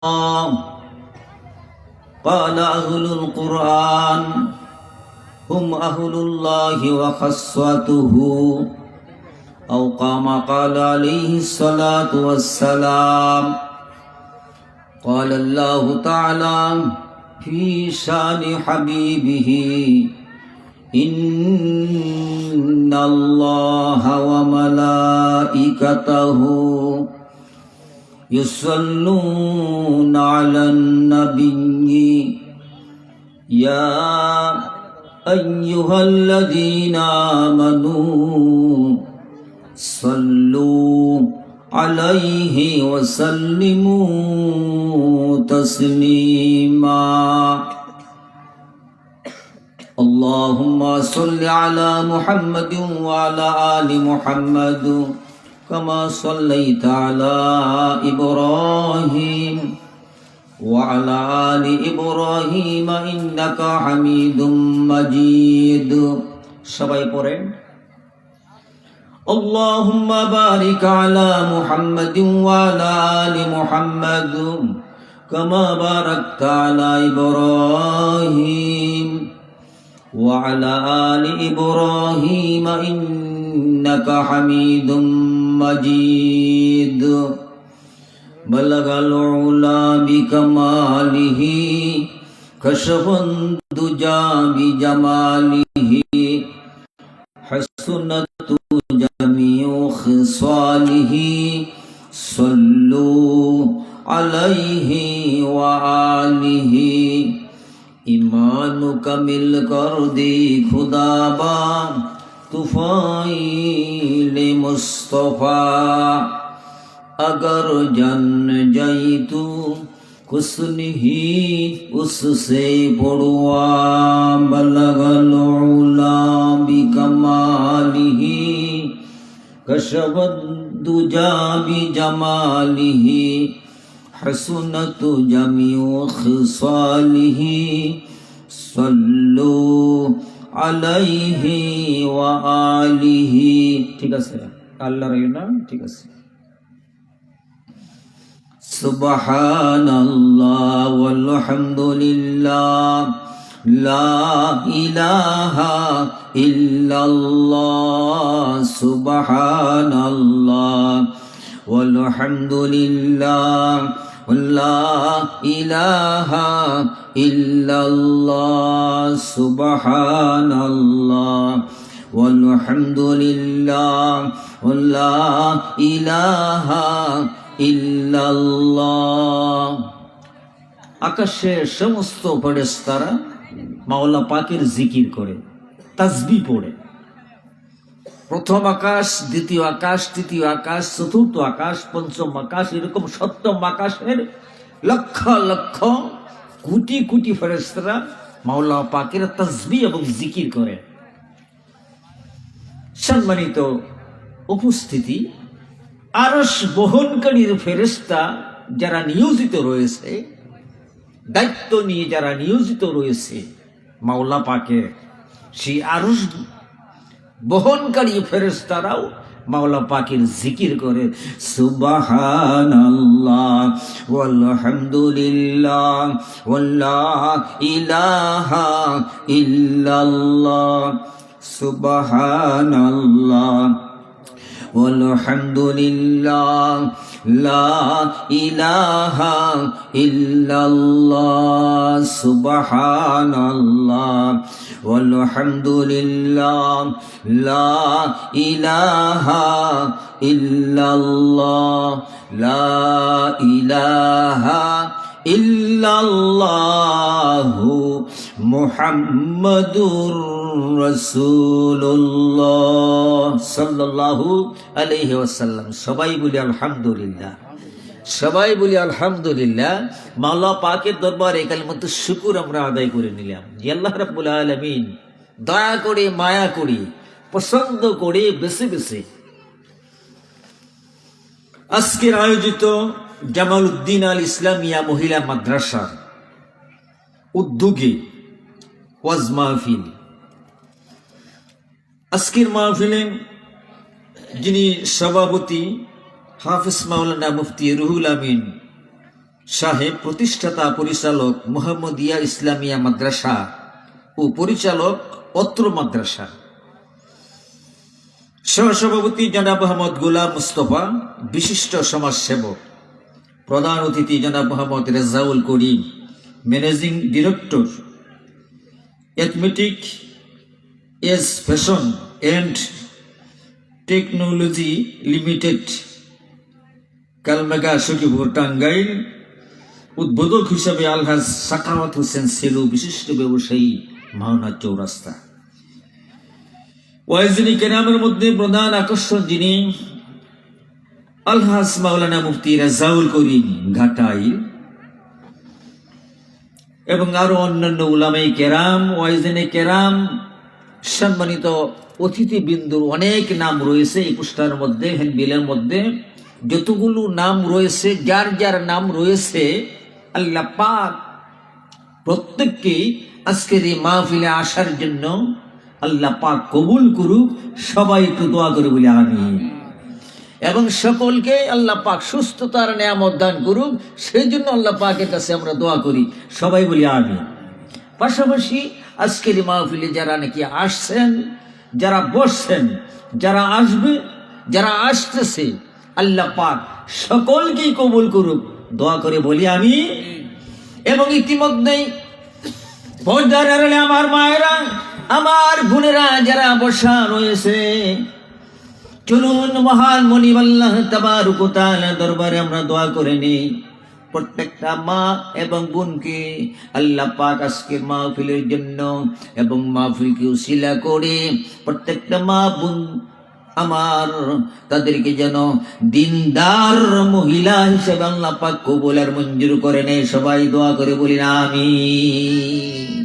قال أهل القرآن هم أهل الله وخاصته أو كما قال عليه الصلاة والسلام. قال الله تعالى في شان حبيبه إن الله وملائكته يصلون على النبي يا أيها الذين آمنوا صلوا عليه وسلموا تسليما. اللهم صل على محمد وعلى آل محمد كما صليت على إبراهيم وعلى آل إبراهيم إنك حميد مجيد. সবাই পড়েন اللهم بارك على محمد وعلى آل محمد كما باركت على إبراهيم وعلى آل إبراهيم إنك حميد مجيد. بلغ العلا بكماله كشف الدجى بجماله حسنت جميع خصاله صلوا عليه وآله. ईमान का मिल कर दे खुदाबा तुफाइल मुस्तफा अगर जन जाई तू कुछ नहीं उससे पड़वा. बलगल उला बिकमालिही कशबद्दुजा बिजमालिही हसनत जमीउ खिसालिही सल्लु अलैहि व आलिहि. ঠিক আছে আল্লাহর নাম ঠিক আছে. সুবহানাল্লাহ ওয়ালহামদুলিল্লাহ লা ইলাহা ইল্লাল্লাহ. সুবহানাল্লাহ ওয়ালহামদুলিল্লাহ লা ইলাহা ইল্লাল্লাহ. সুবহানাল্লাহ ওয়ালহামদুলিল্লাহ লা ইলাহা ইল্লাল্লাহ. আকাশের সমস্ত ফেরেশতারা মাওলা পাকের জিকির করে, তাসবিহ পড়ে। প্রথম আকাশ, দ্বিতীয় আকাশ, তৃতীয় আকাশ, চতুর্থ আকাশ, পঞ্চম আকাশ, এরকম সপ্তম আকাশের লক্ষ লক্ষ কোটি কোটি ফেরেশতারা মাওলা পাকের তাসবিহ এবং জিকির করে। সম্মানিত উপস্থিতি, আরশ বহনকারীর ফেরেশতা যারা নিয়োজিত রয়েছে, দায়িত্ব নিয়ে যারা নিয়োজিত রয়েছে মাওলা পাকের, সেই আরশ বহনকারী ফেরেশতারাও মাওলা পাকের জিকির করে। সুবহানাল্লাহ ওয়ালহামদুলিল্লাহ ওয়ালা ইলাহা ইল্লাল্লাহ. সুবহানাল্লাহ ওয়ালহামদুলিল্লাহ লা ইলাহা ইল্লাল্লাহ. সুবহানাল্লাহ ওয়ালহামদুলিল্লাহ লা ইলাহা ইল্লাল্লাহ. লা ইলাহা ইল্লাল্লাহু মুহাম্মাদুর রাসূলুল্লাহ সাল্লাল্লাহু আলাইহি ওয়াসাল্লাম. সবাই বলি আলহামদুলিল্লাহ, সবাই বলি আলহামদুলিল্লাহ। মাওলা পাকের দরবারে কালিমাতু শুকর আমরা আদায় করে নিলাম যে আল্লাহ রাব্বুল আলামিন দয়া করে, মায়া করে, পছন্দ করে বেছে বেছে আজকের আয়োজিত জামালউদ্দিন আল ইসলামিয়া মহিলা মাদ্রাসার উদ্যোগে ওয়াজ মাহফিল। আজকের মাহফিলে যিনি সভাপতি হাফিজ মাওলানা মুফতি রুহুল আমিন সাহেব প্রতিষ্ঠাতা পরিচালক মুহাম্মদিয়া ইসলামিয়া মাদ্রাসা ও পরিচালক অত্র মাদ্রাসা, সহসভাপতি জনাব মোহাম্মদ গোলাম মুস্তফা, বিশিষ্ট সমাজসেবক, প্রধান অতিথি জনাব মোহাম্মদ রেজাউল করিম, ম্যানেজিং ডিরেক্টর, অ্যাথমেটিক S fashion and technology limited, Kalmega Sakhipur, Tangail. উদ্বোধক হিসাবে আলহাজ সাখাওয়াত হোসেন সেলু, বিশিষ্ট ব্যবসায়ী, মাওনা চৌরাস্তা। ওয়াইজিনী কেরামের মধ্যে প্রধান আকর্ষণ যিনি আলহাজ মাওলানা মুফতি রেজাউল করিম, ঘাটাইল, এবং আরো অন্যান্য উলামায়ে কেরাম, ওয়াইজিনী কেরাম, সম্মানিত অতিথিবৃন্দুর অনেক নাম রয়েছে এই পুস্তার মধ্যে, হ্যান্ডবিলের মধ্যে যতগুলো নাম রয়েছে, যার যার নাম রয়েছে, আল্লাহ পাক প্রত্যেককে আজকের এই মাহফিলে আসার জন্য আল্লাহ পাক কবুল করুক। সবাই একটু দোয়া করে বলি আমিন। এবং সকলকে আল্লাহ পাক সুস্থতার নেয়ামত দান করুক, সেই জন্য আল্লাহ পাকের কাছে আমরা দোয়া করি, সবাই বলি আমিন। পাশাপাশি আজকের এই মাহফিলে যারা নাকি আসছেন, যারা বসছেন, যারা আসবে, যারা আসতেছে, আল্লাহ পাক সকলকেই কবুল করুক, দোয়া করে বলি আমি। এবং ইতিমধ্যেই পর্দার আড়ালে আমার মায়েরা, আমার বোনেরা যারা বসা রয়েছে, চলুন মহান মনিব আল্লাহ তাবারক ওয়া তাআলা দরবারে আমরা দোয়া করে নেই। প্রত্যেকটা মা এবং বোনকে আল্লাহ পাক আজকের মাহফিলের জন্য এবং মাহফিলকে উসিলা করে প্রত্যেকটা মা বোন আমার, তাদেরকে যেন দিনদার মহিলা হিসেবে আল্লাহ পাক কবুল আর মঞ্জুর করে নেয়। সবাই দোয়া করে বলি আমিন।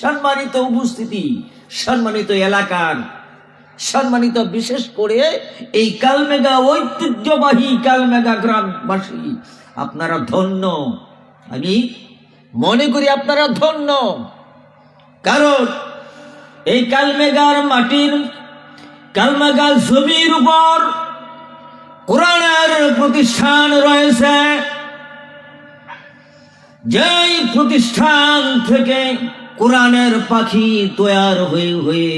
সম্মানিত উপস্থিতি, সম্মানিত এলাকার, সম্মানিত বিশেষ করে এই কালমেগা ঐতিহ্যবাহী কালমেগা গ্রামবাসী, আপনারা ধন্য। আমি মনে করি আপনারা ধন্য, কারণ এই কালমেগার মাটির, কালমেগার জমির উপর কোরআনের প্রতিষ্ঠান রয়েছে। যেই প্রতিষ্ঠান থেকে কোরআনের পাখি তৈয়ার হয়ে হয়ে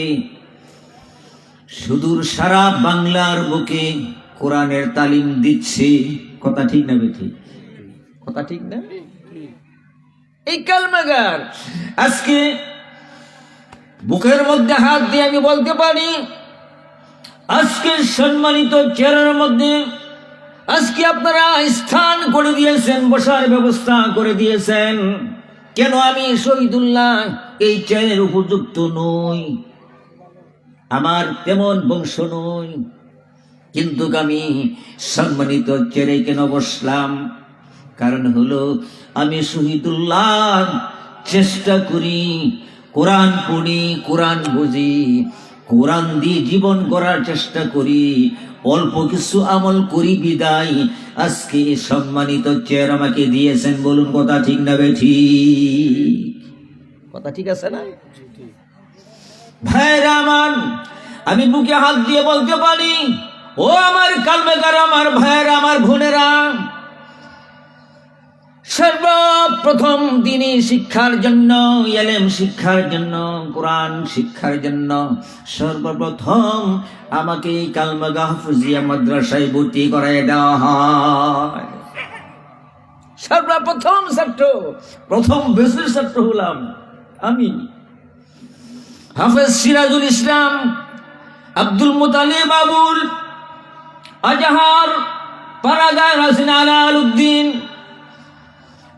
সুদূর সারা বাংলার বুকে কোরআনের তালিম দিচ্ছে। কথা ঠিক না বেঠিক? কথা ঠিক না? এই কালমেগার আজকে বুকের মধ্যে হাত দিয়ে আমি বলতে পারি, আজকে সম্মানিত চেয়ারের মধ্যে আজকে আপনারা স্থান করে দিয়েছেন, বসার ব্যবস্থা করে দিয়েছেন। কেন আমি শহীদুল্লাহ এই চেয়ারের উপযুক্ত নই? আমার তেমন বংশ নই, কিন্তু আমি সম্মানিত চেয়ারে কেন বসলাম? কারণ হলো আমি শহীদুল্লাহ চেষ্টা করি, কোরআন পড়ি, কোরআন বুঝি, কোরআন দিয়ে জীবন গড়ার চেষ্টা করি, অল্প কিছু আমল করি বিদায় আজকে সম্মানিত চেয়ার আমাকে দিয়েছেন। বলুন কথা ঠিক না বেঠিক? কথা ঠিক আছে না ভাইরা আমার? আমি বুকে হাত দিয়ে বলতে পারি, ও আমার কালমেগার, আমার ভাইরা, আমার বোনেরা, সর্বপ্রথম দিনী শিক্ষার জন্য, ইলম শিক্ষার জন্য, কোরআন শিক্ষার জন্য সর্বপ্রথম আমাকে কালমেগা হাফিজিয়া মাদ্রাসায় ভর্তি করায় দেওয়া হয়। সর্বপ্রথম ছাত্র, প্রথম বেসের ছাত্র হলাম আমি। হাফেজ সিরাজুল ইসলাম, আব্দুল মুতালিব বাবুল, আজহার, পারাগার হাসিন আলাউদ্দিন,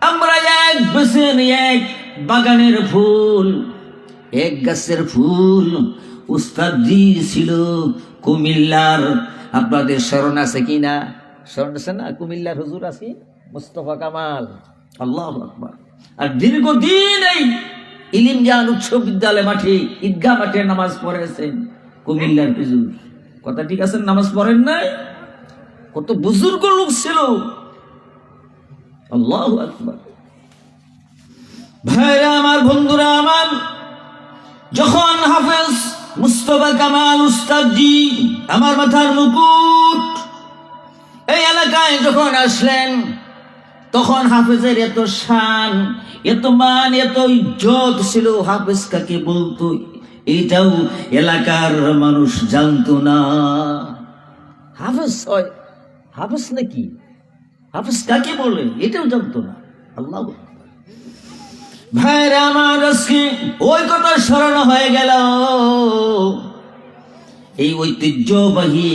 আমরা এক বেসের, এক বাগানের ফুল, এক গাছের ফুল। উস্তাদজি ছিল কুমিল্লার, আপনাদের স্মরণ আছে কিনা? স্মরণ আছে না? কুমিল্লার হুজুর আছে মুস্তফা কামাল, আল্লাহু আকবার। আর দীর্ঘদিন এই ইলিম জ্ঞান উচ্চ বিদ্যালয় মাঠে, ঈদগাহ মাঠে নামাজ পড়েছেন কুমিল্লার হুজুর। কথা ঠিক আছে? নামাজ পড়েন নাই? কত বুজুর্গ লোক ছিল, আল্লাহু আকবার। ভাইরা আমার, বন্ধুরা আমার, যখন হাফেজ মুস্তফা কামাল উস্তাদজি, আমার মাথার মুকুট, এই এলাকায় যখন আসলেন, তখন হাফেজের এত শান, এত মান, এত ইজ্জত ছিল, হাফেজ কাকে বলতো এইটাও এলাকার মানুষ জানতো না। হাফেজ হয়, হাফেজ নাকি, হাফেজ কাকে বলে এটাও জানতো না। আল্লাহ ভাইরা আমার, আজকে ওই কথা স্মরণ হয়ে গেল। এই ঐতিহ্যবাহী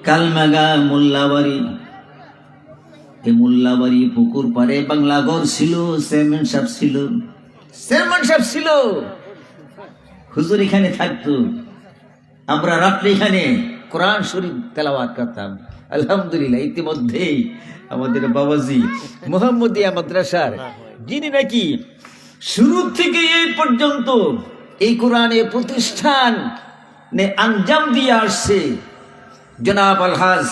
কালমেঘা মোল্লাবাড়ি, এই মোল্লাবাড়ি পুকুর পাড়ে বাংলাঘর ছিল, চেয়ারম্যান সাহেব ছিল, চেয়ারম্যান সাহেব ছিল, হুজুর এখানে থাকতো। আমরা রাত্রে এখানে কোরআন শরীফ তেলাওয়াত করতাম। আলহামদুলিল্লাহ, ইতিমধ্যেই আমাদের বাবাজি মোহাম্মদিয়া মাদ্রাসার, যিনি নাকি শুরু থেকে এই পর্যন্ত এই কোরআনের প্রতিষ্ঠান আঞ্জাম দিয়ে আসছে, জনাব আলহাজ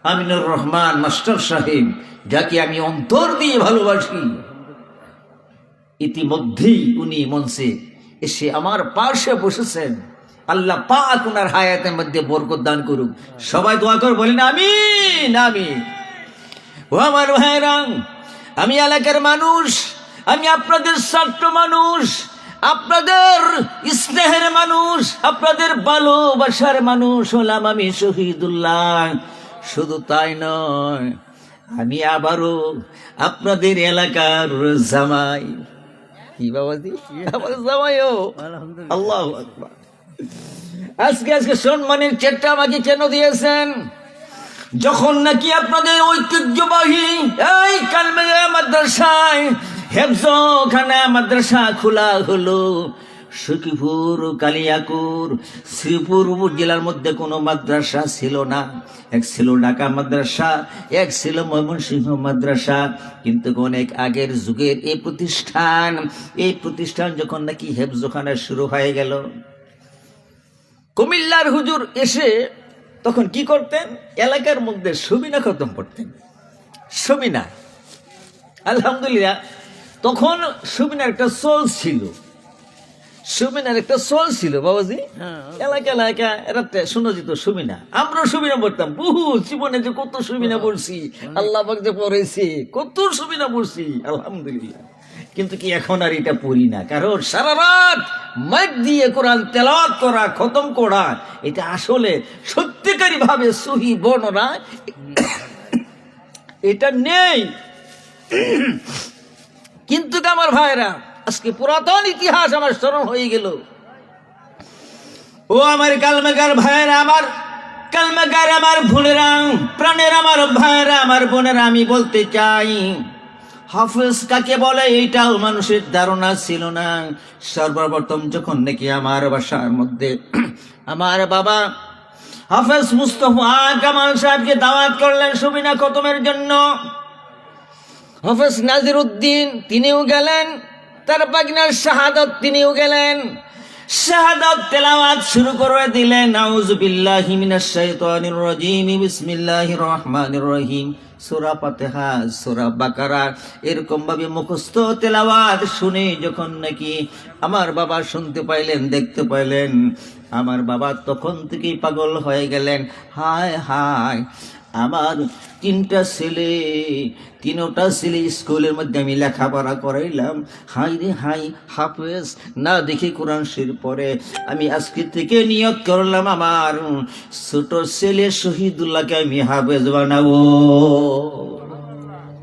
আমিনুর রহমান মাস্টার সাহেব, যাকে আমি অন্তর দিয়ে ভালোবাসি, ইতিমধ্যেই উনি মঞ্চে এসে আমার পাশে বসেছেন। আল্লাহ পাক ওনার হায়াতের মধ্যে বরকত দান করুক। সবাই দোয়া করে বলেন আমিন আমিন। ও আমার ভাইরা, আমি এলাকার মানুষ, আমি আপনাদের ছাত্র মানুষ, আপনাদের স্নেহের মানুষ, আপনাদের ভালোবাসার মানুষ হলাম আমি শহীদুল্লাহ। শুধু তাই নয়, আমি আবারও আপনাদের এলাকার জামাই। কি বাবাজি, আমার জামাইও। আল্লাহু আকবার। আজকে সম্মানের চেটটা আমাকে কেন দিয়েছেন? যখন নাকি আপনাদের ঐতিহ্যবাহী এই কালমেঘা মাদ্রাসায় হেফজখানা মাদ্রাসা খোলা হলো, সখীপুর, কালিয়াকুর, শ্রীপুর জেলার মধ্যে কোনো মাদ্রাসা ছিল না। এক ছিল ঢাকা মাদ্রাসা, এক ছিল ময়মনসিংহ মাদ্রাসা। কিন্তু অনেক আগের যুগের এই প্রতিষ্ঠান যখন নাকি হেফজখানা শুরু হয়ে গেল, কুমিল্লার হুজুর এসে তখন কি করতেন? এলাকার মধ্যে সুবিনা খতম পড়তেন। সুবিনা, আলহামদুলিল্লাহ, তখন সুবিনার একটা চল ছিল, সুবিনার একটা চল ছিল বাবাজি। এলাকা এরা শুনে যেত সুবিনা, আমরা সুবিনা পড়তাম বহু। জীবনে যে কত সুবিনা পড়ছি, আল্লাহ পাক যে পড়েছি, কত সুবিনা পড়ছি আলহামদুলিল্লাহ। কিন্তু কি এখন আর এটা পড়ি না, কারণ সারা রাত মাইক দিয়ে কোরআন তেলাওয়াত করা, খতম করা, এটা আসলে সত্যিকারী ভাবে সহি বর্ণনা এটা নেই। কিন্তু আমার ভাইরা, আজকে পুরাতন ইতিহাস আমার স্মরণ হয়ে গেল। ও আমার কালমেঘার ভাইরা, আমার কালমেঘার আমার বোনেরা, প্রাণের আমার ভাইরা, আমার বোনেরা, আমি বলতে চাই, হাফেজ কাকে বলে এইটাও মানুষের ধারণা ছিল না। সর্বপ্রথম যখন নাকি আমার বাসার মধ্যে আমার বাবা হাফেজ মুস্তফা কামাল সাহেবকে দাওয়াত করলেন সুবিনা খতমের জন্য, হাফেজ নাজির উদ্দিন তিনিও গেলেন, তার বাগনার শাহাদত তিনিও গেলেন। শাহাদত তেলাওয়াত শুরু করে দিলেন। আউযু বিল্লাহি মিনাশ শাইতানির রাজিম, বিসমিল্লাহির রহমানির রহিম, সূরা ফাতিহা, সূরা বাকারা, এরকম ভাবে মুখস্থ তেলাওয়াত শুনে যখন নাকি আমার বাবা শুনতে পাইলেন, দেখতে পাইলেন, আমার বাবা তখন থেকেই পাগল হয়ে গেলেন। হায় হায়, আমার তিনটা ছেলে স্কুলের মধ্যে আমি লেখাপড়া করাইলাম, হাই রে হাই, হাফেজ না দেখি কোরআন শরীফ পড়ে। আমি আজকে থেকে নিয়ত করলাম আমার ছোট ছেলে শহীদুল্লাহকে আমি হাফেজ বানাবো।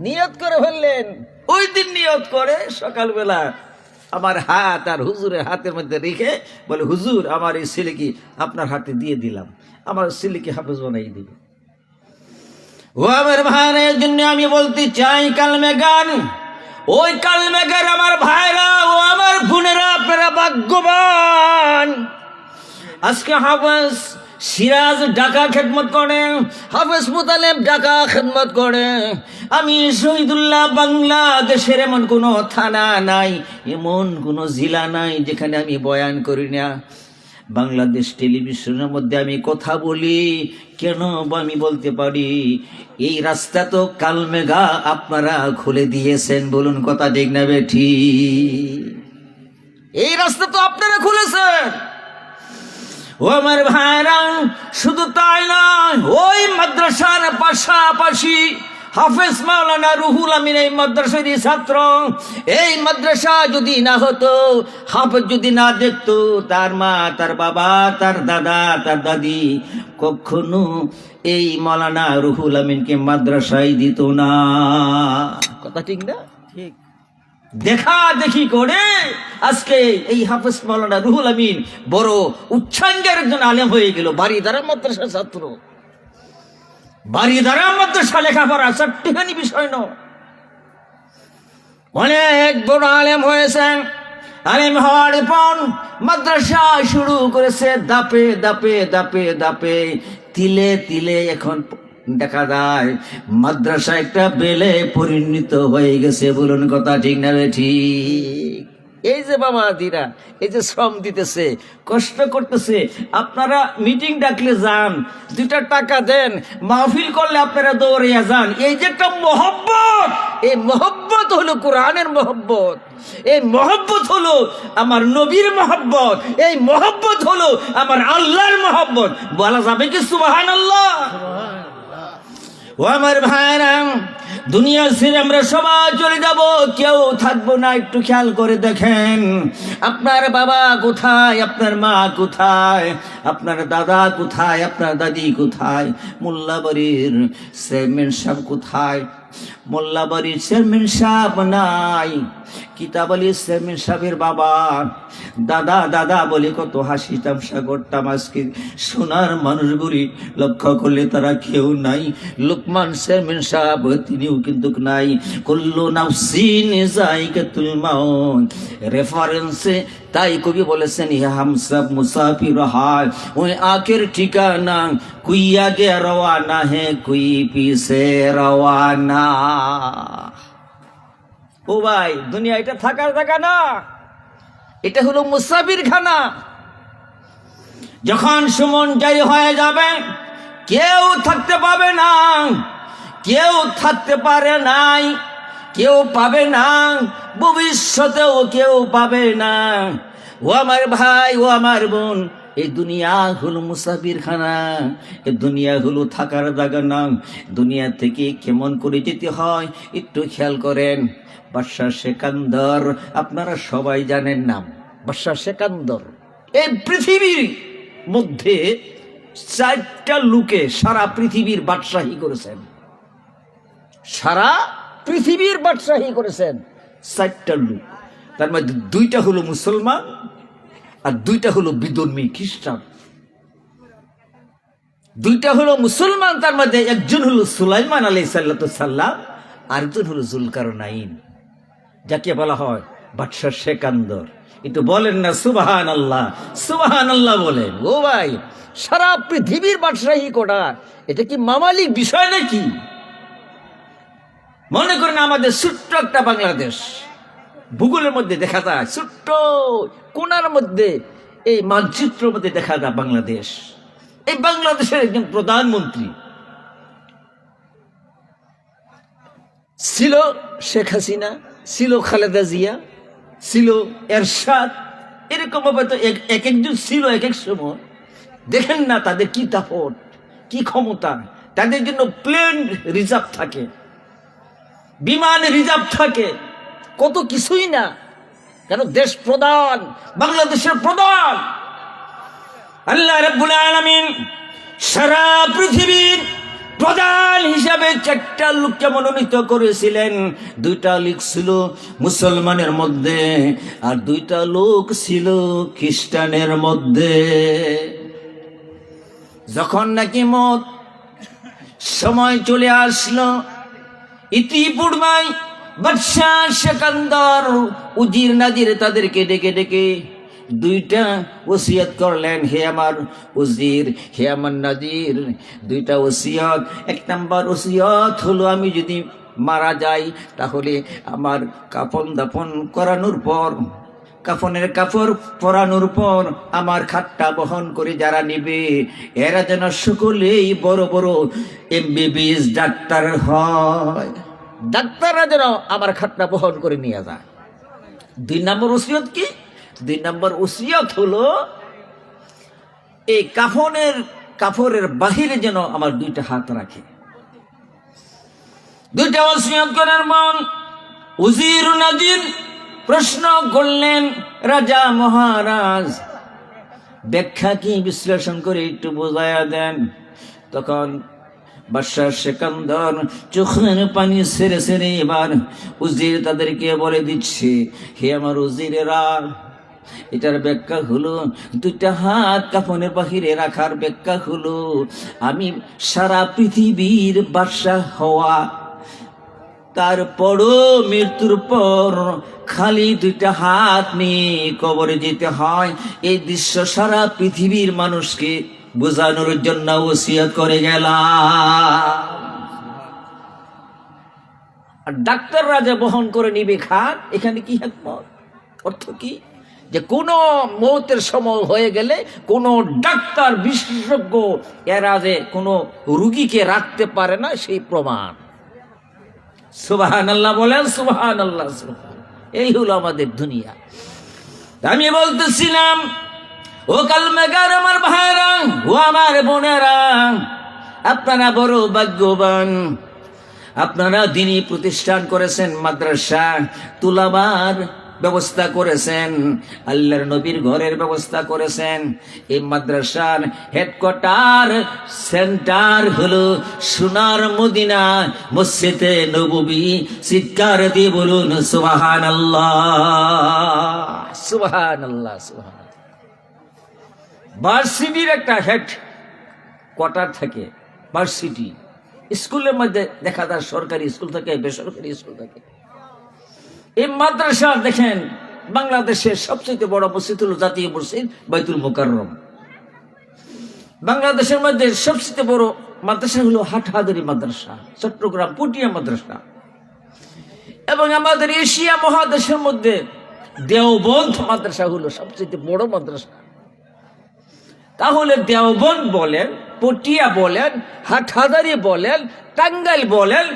নিয়ত করে ফেললেন। ওই দিন নিয়ত করে সকালবেলা আমার হাত আর হুজুরের হাতের মধ্যে রেখে বলে, হুজুর আমার এই ছেলেকে আপনার হাতে দিয়ে দিলাম, আমার ছেলেকে হাফেজ বানাই দিবে। ও আমার ভাইয়ের জন্য আমি বলতে চাই, কালমেঘান, ওই কালমেঘার আমার ভাইরা, ও আমার বোনেরা, আপনারা ভাগ্যবান। আজকে হাফেজ সিরাজ ঢাকা খেদমত করে, হাফেজ মুতালেব ঢাকা খেদমত করে। আমি শহীদুল্লাহ, বাংলাদেশের এমন কোনো থানা নাই, এমন কোনো জেলা নাই যেখানে আমি বয়ান করি না। বাংলাদেশ টেলিভিশনের মধ্যে আমি কথা বলি কেন? আমি বলতে পারি, এই রাস্তা তো কালমেঘা আপনারা খুলে দিয়েছেন। বলুন কথা ঠিক না বেঠি? এই রাস্তা তো আপনারা খুলেছেন। ও আমার ভাইরা, শুধু তাই নয়, ওই মাদ্রাসার পাশাপাশি হাফেজ মাওলানা রুহুল আমিন এই মাদ্রাসার ছাত্র। এই মাদ্রাসা যদি না হতো, হাফেজ যদি না দেখতো, তার মা, তার বাবা, তার দাদা, তার দাদি কখনো এই মাওলানা রুহুল আমিনকে মাদ্রাসায় দিত না। কথা ঠিক না? ঠিক। দেখা দেখি করে আজকে এই হাফেজ মাওলানা রুহুল আমিন বড় উচ্চাঙ্গের একজন আলেম হয়ে গেল। বাড়িধারা মাদ্রাসার ছাত্র, বাড়িধারা মাদ্রাসা লেখাপড়া চারটিখানি বিষয় নয়, অনেক বড় আলেম হয়েছেন। আলেম হওয়ার পর মাদ্রাসা শুরু করেছে দাপে দাপে দাপে দাপে, তিলে তিলে এখন দেখা যায় মাদ্রাসা একটা বেলে পরিণত হয়ে গেছে। বলুন কথা ঠিক না ঠিক? এই যে বাবা দিরা এই যে শ্রম দিতেছে, কষ্ট করতেছে, আপনারা মিটিং ডাকলে যান, 2টা টাকা দেন, মাহফিল করলে আপনারা দৌড়িয়া যান। এই যে একটা মহব্বত, এই মহব্বত হলো কোরআনের মহব্বত, এই মহব্বত হলো আমার নবীর মহব্বত, এই মহব্বত হলো আমার আল্লাহর মহব্বত। বলা যাবে কি সুবহানাল্লাহ? ও আমার ভাইরা, দুনিয়া ছেড়ে আমরা সবাই চলে যাব, কেউ থাকবো না। একটু খেয়াল করে দেখেন, আপনার বাবা কোথায়, আপনার মা কোথায়, আপনার দাদা কোথায়, আপনার দাদি কোথায়, মোল্লাবাড়ির চেয়ারম্যান সাহেব কোথায়? মোল্লাবাড়ির চেয়ারম্যান সাহেব নাই, কিতাব আলীর চেয়ারম্যান সাহেবের বাবা, দাদা দাদা বলে কত হাসি তামসা করতাম। আজকে সোনার মানুষগুলি লক্ষ্য করলে তারা কেউ নাই। লোকমান চেয়ারম্যান সাহেব তিনিও কিন্তু নাই। কুল্লু নাফসিন যায়কাতুল মাউত রেফারেন্সে তাই কবি বলেছেন, ইয়া হাম সব মুসাফির হয়, ওই আখের ঠিকানা কুই আগে রওয়ানা হে কুই পিছে রওয়ানা। ও ভাই, দুনিয়া এটা থাকার জায়গা না, এটা হলো মুসাফির খানা। যখন সুমন জারি হয়ে যাবে, কেউ থাকতে পাবে না, কেউ থাকতে পারে নাই, কেউ পাবে না, ভবিষ্যতেও কেউ পাবে না। ও আমার ভাই, ও আমার বোন, এই দুনিয়া হলো মুসাফির খানা, এই দুনিয়া হলো থাকার জায়গা না। দুনিয়া থেকে কেমন করে যেতে হয় একটু খেয়াল করেন। বাদশা সেকান্দর আপনারা সবাই জানেন নাম, বাদশা সেকান্দর। এই পৃথিবীর মধ্যে 4টা লোকে সারা পৃথিবীর বাদশাহী করেছেন, সারা পৃথিবীর বাদশাহী করেছেন 4টা লোক। তার মধ্যে 2টা হলো মুসলমান আর 2টা হলো বিধর্মী খ্রিস্টান। 2টা হলো মুসলমান, তার মধ্যে একজন হলো সুলাইমান আলাইহিস সালাম, আরেকজন হলো জুলকারনাইন, যাকে বলা হয় বাদশা সেকান্দর। একটু বলেন না সুবহানাল্লাহ, সুবহানাল্লাহ বলেন। ও ভাই, সারা পৃথিবীর বাদশাহী করা এটা কি মামালিক বিষয় নাকি? মনে করেন আমাদের ছোট্ট একটা বাংলাদেশ, ভূগোলের মধ্যে দেখা যায়, ছোট্ট কোনার মধ্যে এই মানচিত্রের মধ্যে দেখা যায় বাংলাদেশ। এই বাংলাদেশের একজন প্রধানমন্ত্রী ছিল শেখ হাসিনা, ছিল খালেদা জিয়া, ছিল এরশাদ, এরকম ভাবে তো এক একজন ছিল এক এক সময়। দেখেন না তাদের কি দাপট, কি ক্ষমতা, তাদের জন্য প্লেন রিজার্ভ থাকে, বিমান রিজার্ভ থাকে, কত কিছুই না। কেন? দেশ প্রধান, বাংলাদেশের প্রধান। আল্লাহ রাব্বুল আলামিন সারা পৃথিবীর প্রধান হিসাবে 4টা লোককে মনোনীত করেছিলেন। 2টা লোক ছিল মুসলমানের মধ্যে আর 2টা লোক ছিল খ্রিস্টানের মধ্যে। যখন নাকি মত সময় চলে আসলো, ইতিপূর্বেই বাদশা সেকান্দর উজির নাজির তাদেরকে ডেকে ডেকে 2টা ওসিয়ত করলেন। হে আমার উজির, হে আমার নাজির, 2টা ওসিয়ত। 1 নাম্বার ওসিয়ত হলো, আমি যদি মারা যাই তাহলে আমার কাফন দাফন করানোর পর, কাফনের কাপড় পরানোর পর আমার খাটটা বহন করে যারা নিবে এরা যেন সকলেই বড় বড় MBBS ডাক্তার হয়, ডাক্তাররা যেন আমার খাটটা বহন করে নিয়ে যায়। 2 নম্বর ওসিয়ত কি? 2 নম্বর ওসিয়ত হলো, এই কাফনের কাপড়ের বাহিরে যেন আমার 2টা হাত রাখে। দুইটা ওসিয়ত করার মন উজির নাজির প্রশ্ন করলেন, রাজা মহারাজ ব্যাখ্যা কি বিশ্লেষণ করে একটু বোঝায়া দেন। তখন বাদশাহ সেকান্দর চোখের পানি ছেড়ে ছেড়ে এবার উজির তাদেরকে বলে দিচ্ছে, হে আমার উজিরেরা, এটার ব্যাখ্যা হলো, দুইটা হাত কাফনের বাহিরে রাখার ব্যাখ্যা হলো, আমি সারা পৃথিবীর বাদশাহ হওয়া, তারপরও মৃত্যুর পর খালি দুইটা হাত নিয়ে কবরে যেতে হয়। এই দৃশ্য সারা পৃথিবীর মানুষকে বোঝানোর জন্য ওসিয়ত করে গেলাম। আর ডাক্তাররা যে বহন করে নিবে খাট, এখানে কি হিকমত? অর্থ কি? যে কোন মৌতের সময় হয়ে গেলে কোন ডাক্তার বিশেষজ্ঞ এরা যে কোন রুগীকে রাখতে পারে না, সেই প্রমাণ। সুবহানাল্লাহ বলেন, সুবহানাল্লাহ। এই হলো আমাদের দুনিয়া। আমি বলতেছিলাম, ও কালমেগার আমার ভাইরা, ও আমার বোনেরা, আপনারা বড় ভাগ্যবান। আপনারা দিনী প্রতিষ্ঠান করেছেন, মাদ্রাসা তুলাবার ব্যবস্থা করেছেন, আল্লাহর নবীর ঘরের ব্যবস্থা করেছেন। এই মাদ্রাসার হেডকোয়ার্টার সেন্টার হলো সোনার মদিনা মসজিদে নববী। চিৎকার দিয়ে বলুন সুবহানাল্লাহ, সুবহানাল্লাহ, সুবহানাল্লাহ। ভার্সিটির একটা হেড কোয়ার্টার থাকে, ভার্সিটি স্কুলের মধ্যে দেখা যায় সরকারি স্কুল থাকে, বেসরকারি স্কুল থাকে। এই মাদ্রাসা দেখেন, বাংলাদেশের সবচেয়ে বড় মসজিদ হলো জাতীয় মসজিদ বাইতুল মুকাররম। বাংলাদেশের মধ্যে সবচেয়ে বড় মাদ্রাসা হলো হাটহাজারী মাদ্রাসা, চট্টগ্রাম পটিয়া মাদ্রাসা। এবং আমাদের এশিয়া মহাদেশের মধ্যে দেওবন্দ মাদ্রাসা হলো সবচেয়ে বড় মাদ্রাসা। তাহলে দেওবন্দ বলেন, পটিয়া বলেন, হাটহাজারী বলেন, টাঙ্গাইল বলেন,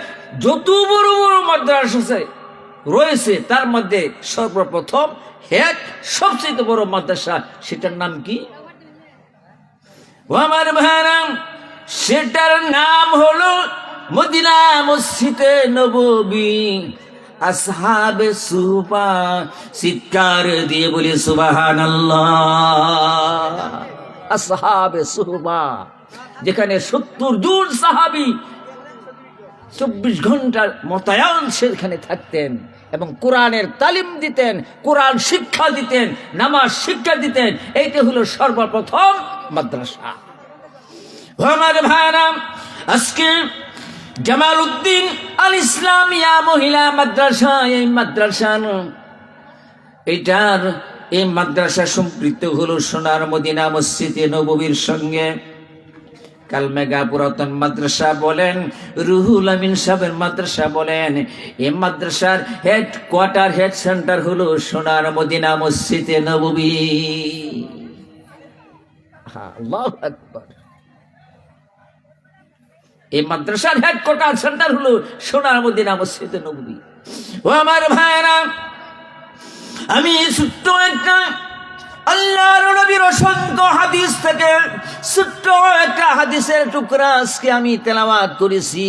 যত বড় বড় মাদ্রাসা রয়েছে তার মধ্যে সর্বপ্রথম হেড সবচেয়ে বড় মাদ্রাসা, সেটার নাম কি? ও আমার ভাইরা, সেটার নাম হলো মদিনা মসজিদে নববী। আসহাবে সুফা, চিৎকার দিয়ে বলি সুবহানাল্লাহ। আসহাবে সুফা, যেখানে 70 জন সাহাবী 24 ঘন্টার মোতায়েন সেখানে থাকতেন এবং কোরআনের তালিম দিতেন, কোরআন শিক্ষা দিতেন, নামাজ শিক্ষা দিতেন। এইটা হলো সর্বপ্রথম মাদ্রাসা। আমার ভাইরা, আজকে জামালউদ্দিন আল ইসলামিয়া মহিলা মাদ্রাসা, এই মাদ্রাসা এই মাদ্রাসা সম্পৃক্ত হলো সোনার মদিনা মসজিদে নববীর সঙ্গে। কালমেগা পুরাতন মাদ্রাসা বলেন, রুহুল আমিন সাহেবের মাদ্রাসা বলেন, এই মাদ্রাসার হেড কোয়ার্টার, হেড সেন্টার হলো সোনার মদিনা মসজিদে নববী। আল্লাহু আকবার। এই মাদ্রাসার হেড কোয়ার্টার সেন্টার হলো সোনার মদিনা মসজিদে নববী। ও আমার ভাইরা, আমি ছোট্ট একটা আল্লাহর নবীর অসংখ্য হাদিস থেকে ছোট্ট একটা হাদিসের টুকরা আজকে আমি তেলাওয়াত করেছি।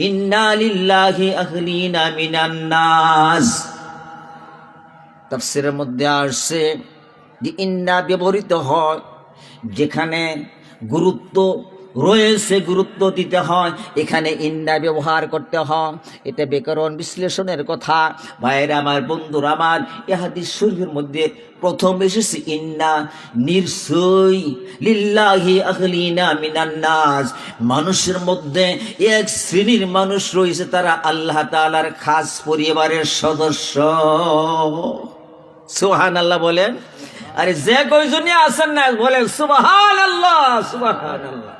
ইন্না লিল্লাহি আহলিনা মিনান নাস। তাফসীরের মধ্যে আসছে যে ইন্না ব্যবহৃত হয় যেখানে গুরুত্ব রয়েছে, গুরুত্ব দিতে হয়, এখানে ইন্না ব্যবহার করতে হয়। এটা ব্যাকরণ বিশ্লেষণের কথা। ভাইরা আমার, বন্ধুরা আমার, এই হাদিস শরীফের মধ্যে প্রথম এসেছে ইন্না, নিশ্চয়ই, লিল্লাহি আহলিনা মিনান নাস, মানুষের মধ্যে এক শ্রেণীর মানুষ রয়েছে, তারা আল্লাহ তাআলার খাস পরিবারের সদস্য। সুবহানাল্লাহ বলেন। আরে যে কয়জনই আছেন না বলেন সুবহানাল্লাহ, সুবহানাল্লাহ।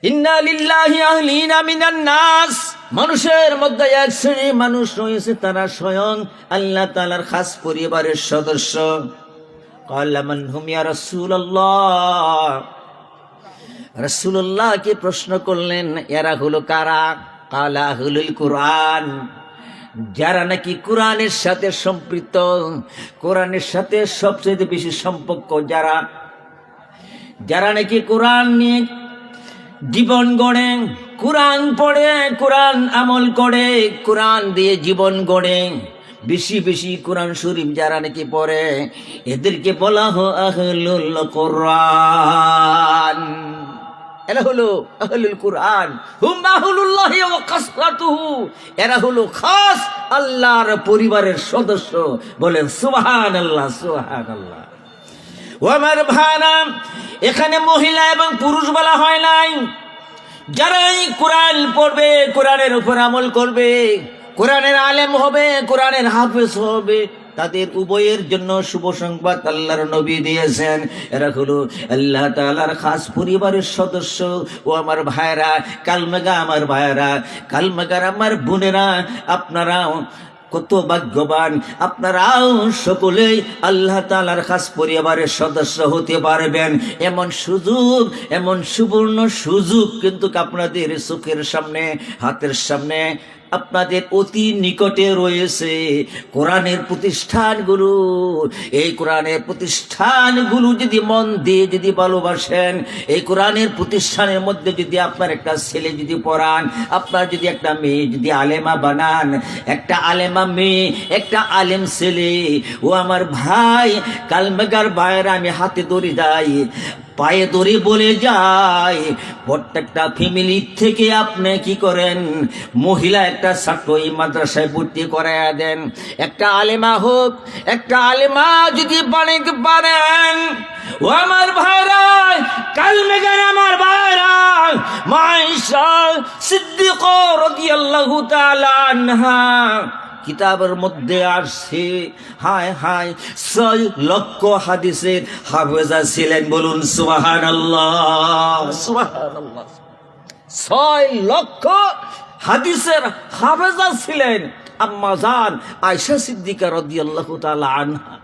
ইন্না লিল্লাহি আহলিনা মিনান নাস, মানুষের মধ্যে এক শ্রেণীর মানুষ রয়েছে, তারা স্বয়ং আল্লাহ তাআলার খাস পরিবারের সদস্য। ক্বালা মান হুম ইয়া রাসূলুল্লাহ, রাসূলুল্লাহকে প্রশ্ন করলেন, এরা হলো কারা? ক্বালা আহলুল কুরআন, যারা নাকি কোরআনের সাথে সম্পৃক্ত, কোরআনের সাথে সবচেয়ে বেশি সম্পর্ক, যারা নাকি কোরআন নিয়ে জীবন গড়ে, কোরআন পড়ে, কোরআন আমল করে, কোরআন দিয়ে জীবন গড়ে, বেশি বেশি কোরআন শরীফ যারা নাকি পড়ে এদেরকে বলা হয় আহলুল কোরআন। এরা হলো আহলুল কোরআন, হুম আহলুল্লাহি ওয়া কাসরাতুহু, এরা হলো খাস আল্লাহর পরিবারের সদস্য। বলেন সুবহানাল্লাহ, সুবহানাল্লাহ। ও আমার ভাইরা, এখানে মহিলা এবং পুরুষ বলা হয় নাই। যারাই কোরআন পড়বে, কোরআনের উপর আমল করবে, কোরআনের আলেম হবে, কোরআনের হাফেজ হবে, তাদের উভয়ের জন্য শুভ সংবাদ আল্লাহর নবী দিয়েছেন। এরা হলো আল্লাহ তাআলার খাস পরিবারের সদস্য। ও আমার ভাইরা, কালমেগা আমার ভাইরা, কালমেগার আমার বোনেরা, আপনারাও কত ভাগ্যবান, আপনারাও সকলেই আল্লাহ তাআলার খাস পরিবারের সদস্য হতে পারবেন। এমন সুযোগ, এমন সুবর্ণ সুযোগ কিন্তু আপনাদের চোখের সামনে, হাতের সামনে, আপনাদের অতি নিকটে রয়েছে। কোরআনের প্রতিষ্ঠানগুলো, এই কোরআনের প্রতিষ্ঠানগুলো যদি মন দিয়ে যদি ভালোবাসেন, এই কোরআনের প্রতিষ্ঠানের মধ্যে যদি আপনার একটা ছেলে যদি পড়ান, আপনার যদি একটা মেয়ে যদি আলেমা বানান, একটা আলেমা মেয়ে, একটা আলেম ছেলে, ও আমার ভাই কালমেগার ভাইয়েরা, আমি হাতে ধরে যাই, পায়ে ধরে বলে যায়, প্রত্যেকটা ফ্যামিলি থেকে আপনি কি করেন, মহিলা একটা ছাত্র এই মাদ্রাসায় ভর্তি করাইয়া দেন। একটা আলেমা হোক, একটা আলেমা যদি বানাইতে পারেন, ও আমার ভাইরা, কালমেগার আমার ভাইরা, মাইশা সিদ্দিকা রাদিয়াল্লাহু তাআলা আনহা কিতাবের মধ্যে আসছে, হায় হায় 6 লক্ষ হাদিসের হাফেজা ছিলেন। বলুন সুবহানাল্লাহ, সুবহানাল্লাহ। 6 লক্ষ হাদিসের হাফেজা ছিলেন আম্মা জান আয়েশা সিদ্দিকা রাদিয়াল্লাহু তাআলা আনহা।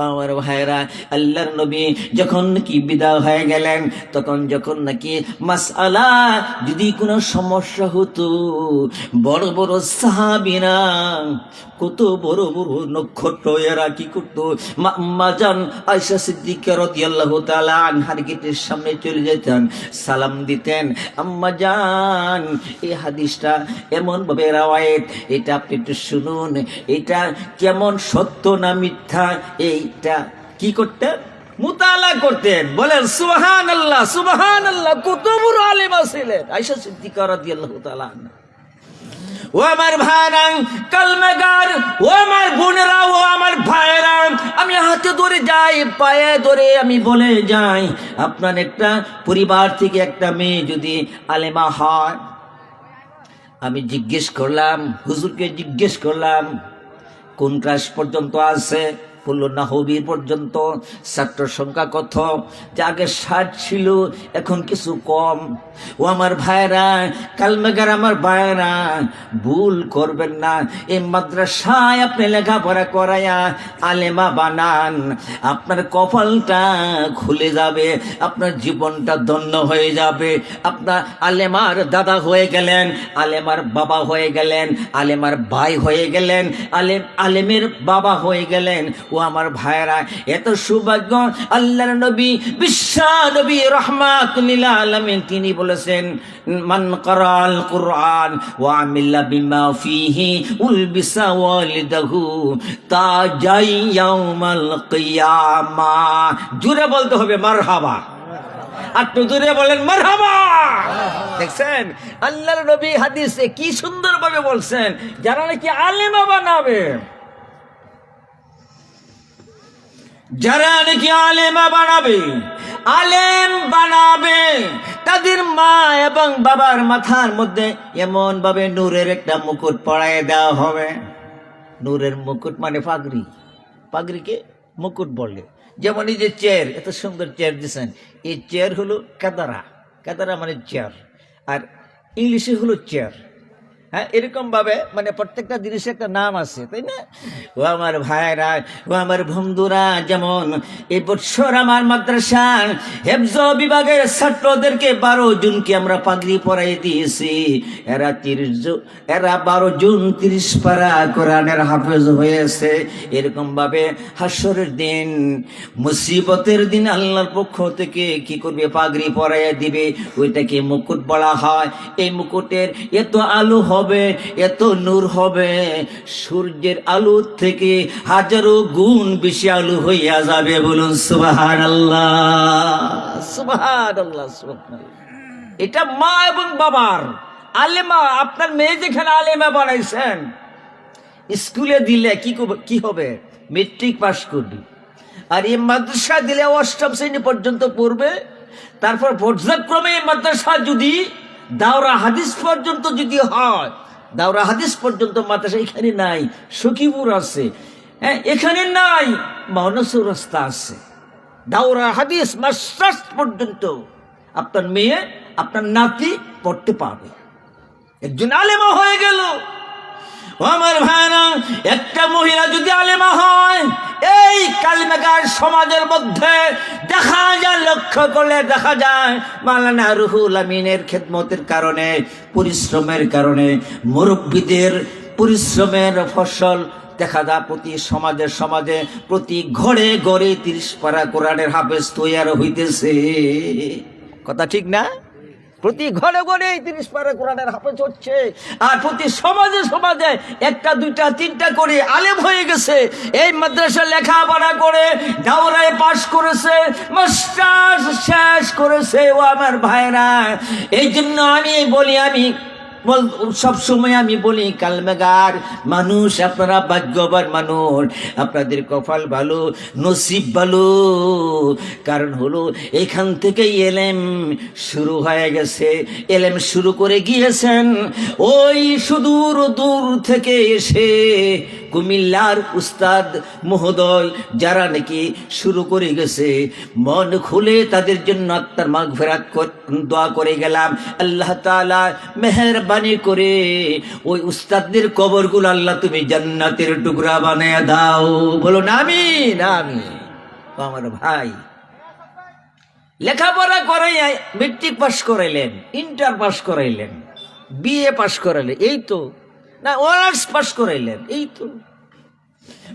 আমার ভাইরা, আল্লাহর নবী যখন নাকি বিদায় হয়ে গেলেন, তখন যখন নাকি মাসআলা যদি কোনো সমস্যা হতো, বড় বড় সাহাবীরা, কত বড় বড় নক্ষত্র, এরা কি করতো, আম্মা জান আয়েশা সিদ্দিকা রাদিয়াল্লাহু তাআলা আনহার গেটের সামনে চলে যেতেন, সালাম দিতেন, আম্মা জান এই হাদিসটা এমন ভাবে রাওয়ায়াত, এটা আপনি একটু শুনুন, এটা কেমন সত্য না মিথ্যা, এইটা কি করতেন, মুতালা করতেন। বলেন সুবহানাল্লাহ, সুবহানাল্লাহ। কত বড় আলেমা ছিলেন আয়েশা সিদ্দিকা রাদিয়াল্লাহু তাআলা আনহা। ও আমার ভাইরা কালমেগার, ও আমার বোনেরা, ও আমার ভাইরা, আমি হাতে ধরে যাই, পায়ে ধরে আমি বলে যাই, আপনার একটা পরিবার থেকে একটা মেয়ে যদি আলেমা হয়, আমি জিজ্ঞেস করলাম, হুজুরকে জিজ্ঞেস করলাম কোন ক্লাস পর্যন্ত আছে, বলল নাহবী পর্যন্ত। ছাত্র সংখ্যা কত, যে আগে 60 ছিল, এখন কিছু কম। ও আমার ভাইরা, কালমেগার আমার ভাইরা, ভুল করবেন না, এই মাদ্রাসায় আপনি লেখাপড়া করাইয়া আলেমা বানান, আপনার কপালটা খুলে যাবে, আপনার জীবনটা ধন্য হয়ে যাবে। আপনার আলেমার দাদা হয়ে গেলেন, আলেমার বাবা হয়ে গেলেন, আলেমার ভাই হয়ে গেলেন, আলেমের বাবা হয়ে গেলেন। ও আমার ভাইরা, এত সৌভাগ্য আল্লাহর নবী, বিশ্ব নবী রাহমাতুল লিল আলামিন, তিনি বলেছেন, মান ক্বারাআল কুরআন ওয়া আমিলা বিমা ফীহি উলবিসা ওয়ালিদাহু তাজাই ইয়াউমাল কিয়ামাহ। জোরে বলতে হবে মারহাবা, একটু জোরে বলেন মারহাবা। দেখছেন আল্লাহর নবী হাদিসে কি সুন্দরভাবে বলছেন, যারা নাকি আলেমা বানাবে, যারা নাকি আলেমা বানাবে, আলেম বানাবে, তাদের মা এবং বাবার মাথার মধ্যে এমন ভাবে নূরের একটা মুকুট পরায় দেওয়া হবে। নূরের মুকুট মানে পাগড়ি, পাগড়িকে মুকুট বলে। যেমন এই যে চেয়ার, এত সুন্দর চেয়ার দিচ্ছেন, এই চেয়ার হলো কাদারা, কাদারা মানে চেয়ার, আর ইংলিশে হলো চেয়ার। হ্যাঁ, এরকম ভাবে মানে প্রত্যেকটা জিনিসের একটা নাম আছে, তাই না? ও আমার ভাইরা, ও আমার বন্ধুরা, যেমন এই বছর আমার মাদ্রাসা হেফজ বিভাগের ছাত্রদেরকে 12 জনকে আমরা পাগড়ি পরাই দিয়েছি। এরা 12 জন 30 পারা কোরআনের হাফেজ হয়েছে। এরকম ভাবে হাসরের দিন, মুসিবতের দিন আল্লাহর পক্ষ থেকে কি করবে? পাগড়ি পরাইয়া দিবে। ওইটাকে মুকুট বলা হয়। এই মুকুটের এত আলো হবে, এত নূর হবে, সূর্যের আলো থেকে হাজারো গুণ বেশি আলো হইয়া যাবে। বলুন সুবহানাল্লাহ, সুবহানাল্লাহ, সুবহানাল্লাহ। এটা মা এবং বাবার আলেমা। আপনার মেয়ে যেখানে আলেমা বানাইছেন, স্কুলে দিলে কি হবে? মেট্রিক পাস করবে। আর এই মাদ্রাসা দিলে 8ম শ্রেণী পর্যন্ত পড়বে। তারপর পর্যায়ক্রমে মাদ্রাসা যদি দাওরা হাদিস পর্যন্ত যদি হয়, দাওরা হাদিস পর্যন্ত মাদ্রাসা এখানে নাই, সখীপুর আছে, হ্যাঁ, এখানে নাই, মাওনাসুর রাস্তা আছে। দাওরা হাদিস মাস্টার্স পর্যন্ত আপনার মেয়ে, আপনার নাতি পড়তে পারবে। একজন আলেমা হয়ে গেল। আমার ভাইরা, একটা মহিলা যদি আলেমা হয়, এই কালিমাগার সমাজের মধ্যে দেখা যায়, লক্ষ্য করলে দেখা যায় মাওলানা রুহুল আমিনের খেদমতের কারণে, পরিশ্রমের কারণে, মুরব্বীদের পরিশ্রমের ফসল দেখা যায় প্রতি সমাজে প্রতি ঘরে ঘরে 30 পারা কোরআনের হাফেজ তৈয়ার হইতেছে। কথা ঠিক না? প্রতি ঘরে ঘরে 30 পারা কোরআনের হাফেজ হচ্ছে। আর প্রতি সমাজে 1টা 2টা 3টা করে আলেম হয়ে গেছে। এই মাদ্রাসা লেখাপড়া করে দাওরায় পাশ করেছে, মাস্টার্স শেষ করেছে। ও আমার ভাইরা, এই জন্য আমি বলি, সব সময় আমি বলি, কালমেগার মানুষ আপনারা ভাগ্যবান মানুষ, আপনাদের কপাল ভালো, নসিব ভালো। কারণ হলো এখান থেকে এলেম শুরু হয়ে গেছে। এলেম শুরু করে গিয়েছেন ওই সুদূর দূর থেকে এসে কুমিল্লার উস্তাদ মহোদয়, যারা নাকি শুরু করে গেছে। মন খুলে তাদের জন্য আত্মার মাগফিরাত দোয়া করে গেলাম। আল্লাহ তাআলা মেহেরবানি করে ওই উস্তাদদের কবরগুলো আল্লাহ তুমি জান্নাতের টুকরা বানিয়ে দাও। বলুন আমিন, আমিন। আমার ভাই লেখাপড়া করে মেট্রিক পাস করাইলেন, ইন্টার পাস করাইলেন, বিএ পাস করাইলেন, এই তো না, অনার্স পাস করাইলেন, এই তো।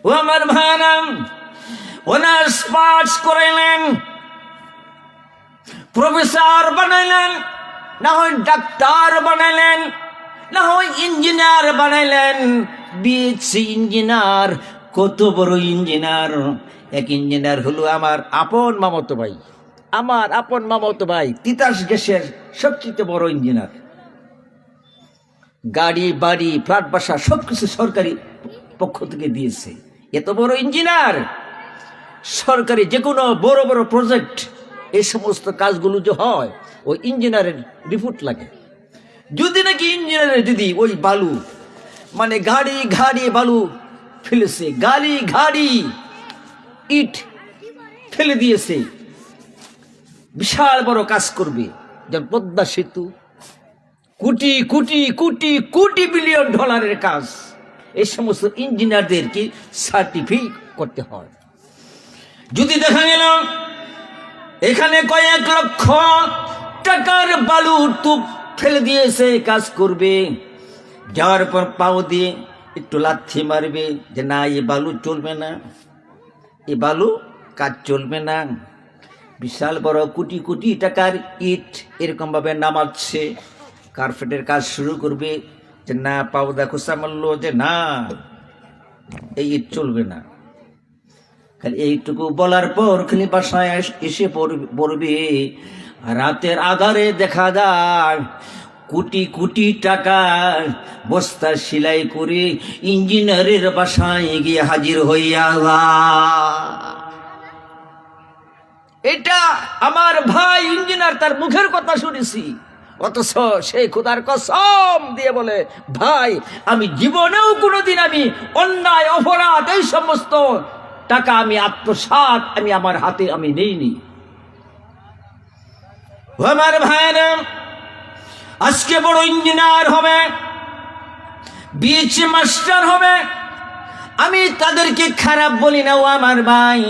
ও আমার ভাইরাম, অনার্স পাস করাইলেন, প্রফেসর বানাইলেন, না হয় ডাক্তার বানাইলেন, না হয় ইঞ্জিনিয়ার বানাইলেন। বিএসসি ইঞ্জিনিয়ার, কত বড় ইঞ্জিনিয়ার! এক ইঞ্জিনিয়ার হলো আমার আপন মামাতো ভাই, আমার আপন মামাতো ভাই, তিতাস গ্যাসের সবচেয়ে বড় ইঞ্জিনিয়ার। গাড়ি বাড়ি ফ্ল্যাট বাসা সবকিছু সরকারি পক্ষ থেকে দিয়েছে। এত বড় ইঞ্জিনিয়ার, সরকারি যে কোনো বড় বড় প্রজেক্ট, এই সমস্ত কাজগুলো যে হয়, ওই ইঞ্জিনিয়ারের রিপোর্ট লাগে। যদি নাকি ইঞ্জিনিয়ারের যদি ওই বালু, মানে গাড়ি ঘাড়ি বালু ফেলেছে, গাড়ি ঘাড়ি ইট ফেলে দিয়েছে, বিশাল বড় কাজ করবে, যেমন পদ্মা সেতু, কোটি কোটি কোটি কোটি বিলিয়ন ডলারের কাজ। এই সমস্ত ইঞ্জিনিয়ারদের কি সার্টিফিকেট করতে হয়। যদি দেখা গেল এখানে কয়েক লক্ষ টাকার বালু টুপ ফেলে দিয়েছে, কাজ করবে, যাওয়ার পর পাও দিয়ে একটু লাথি মারবে যে না, এই বালু চলবে না, এই বালু কাজ চলবে না। বিশাল বড় কোটি কোটি টাকার ইট এরকম ভাবে নামাচ্ছে, কার্পেটের কাজ শুরু করবে, যে না, পাও দেখো সামাল্লো, যে না, এই ইট চলবে না। খালি এইটুকু বলার পর খালি বাসায় এসে পড়বে। রাতের আধারে দেখা যায় কোটি কোটি টাকা বস্তা সেলাই করে ইঞ্জিনিয়ারের বাসায় গিয়ে হাজির হইয়া। এটা আমার ভাই ইঞ্জিনিয়ার, তার মুখের কথা শুনেছি। অথচ সেই খোদার কসম দিয়ে বলে, ভাই আমি জীবনেও কোনোদিন আমি অন্যায় অপরাধ এই সমস্ত টাকা আমি আত্মসাৎ আমি আমার হাতে আমি নেইনি। আমার ভাইরা আজকে বড় ইঞ্জিনিয়ার হবে, বিচ মাস্টার হবে। আমি তাদেরকে খারাপ বলি না ও আমার ভাই,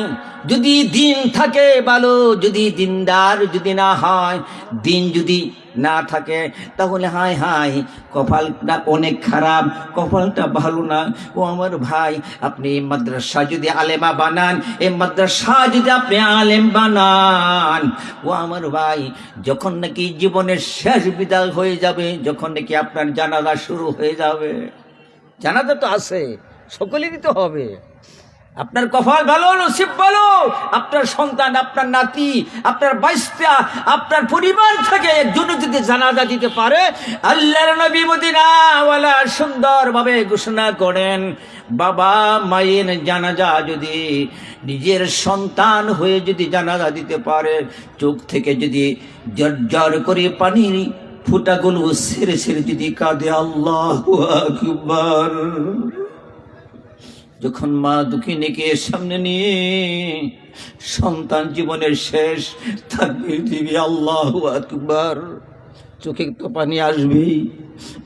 যদি দিন থাকে ভালো, যদি দিনদার যদি না হয়, দিন যদি না থাকে তাহলে হায় হায় কপালটা অনেক খারাপ, কপালটা ভালো না। ও আমার ভাই, আপনি মাদ্রাসা যদি আলেমা বানান, এই মাদ্রাসা যদি আপনি আলেম বানান, ও আমার ভাই, যখন নাকি জীবনের শেষ বিদায় হয়ে যাবে, যখন নাকি আপনার জানাজা শুরু হয়ে যাবে, জানাজা তো আছে, সকলেরই তো হবে। আপনার কপাল ভালো, নসিব ভালো, আপনার সন্তান, আপনার নাতি, আপনার বাইস্তা, আপনার পরিবার থেকে একজন যদি জানাজা দিতে পারে, আল্লাহর নবী মদিনাওয়ালা সুন্দরভাবে ঘোষণা করেন, বাবা মায়ের জানাজা যদি নিজের সন্তান হয়ে যদি জানাজা দিতে পারে, চোখ থেকে যদি জর্জর করে পানির ফুটাগুলো ছেড়ে ছেড়ে যদি কাঁদে, আল্লাহু আকবার। যখন মা দুঃখিনীকে সামনে নিয়ে সন্তান জীবনের শেষ তাকবীর দিবি, আল্লাহু আকবার, চোখে তো পানি আসবেই,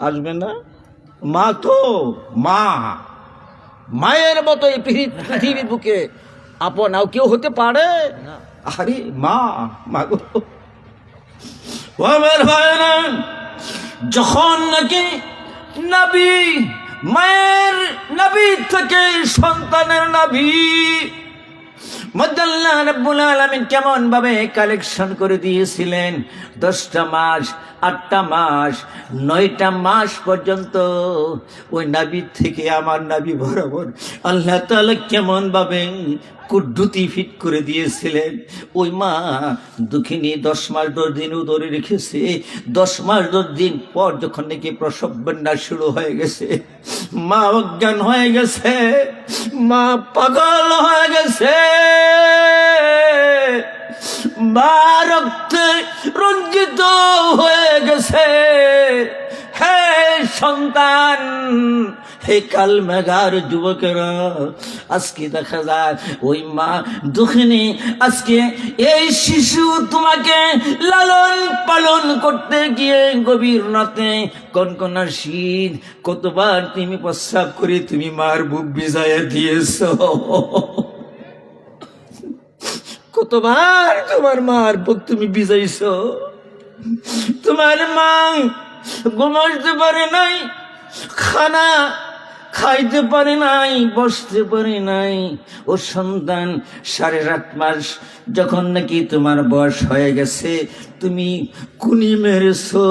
আসবে না? মা তো মা, মায়ের মতো এই পৃথিবীর বুকে আপন আর কেউ হতে পারে? আরে মা, মা গো। আমার ভাইরা, যখন নাকি নবী, মায়ের নবী থেকে সন্তানের নবী আল্লাহ রাব্বুল আলামিন কেমন ভাবে কালেকশন করে দিয়েছিলেন। 10টা মাস, 8টা মাস, 9টা মাস পর্যন্ত ওই নবী থেকে আমার নবী বরাবর আল্লাহ তাআলা কেমন ভাবে কুদ্দুতি ফিট করে দিয়েছিলেন। ওই মা দুঃখিনী 10 মাস 10 দিন উদরে রেখেছে। 10 মাস 10 দিন পর যখন নাকি প্রসব বেদনা শুরু হয়ে গেছে, মা অজ্ঞান হয়ে গেছে, মা পাগল হয়ে গেছে, মা রক্তে রঞ্জিত হয়ে গেছে। হে সন্তান, হে কালমেঘার যুবকেরা, আজকে দেখা যায় ওই মা দুঃখিনী আজকে এই শিশু তোমাকে লালন পালন করতে গিয়ে গভীর রাতে কনকনা শীত, কতবার তুমি প্রস্রাব করে তুমি মার বুক ভিজাইয়া দিয়েছ, কতবার তোমার মার বুক তুমি ভিজাইছ। তোমার মা ঘুমাতে পারে নাই, খানা খাইতে পারে নাই, বসতে পারে নাই। ও সন্তান, 7.5 মাস যখন নাকি তোমার বয়স হয়ে গেছে, তুমি কুনি মেরেছো,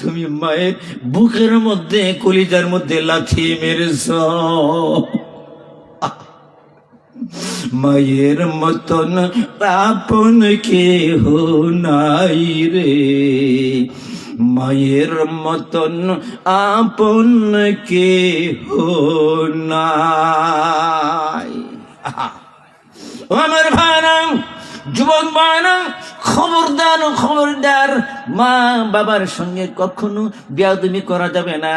তুমি মায়ের বুকের মধ্যে কলিজার মধ্যে লাথি মেরেছো। মায়ের মতন আপন কেহ নাই রে, মায়ের মতন আপন কেহ নাই। আমার ভাইরা, যুবক ভাইরা, খবরদার খবরদার, মা বাবার সঙ্গে কখনো বেয়াদবি করা যাবে না।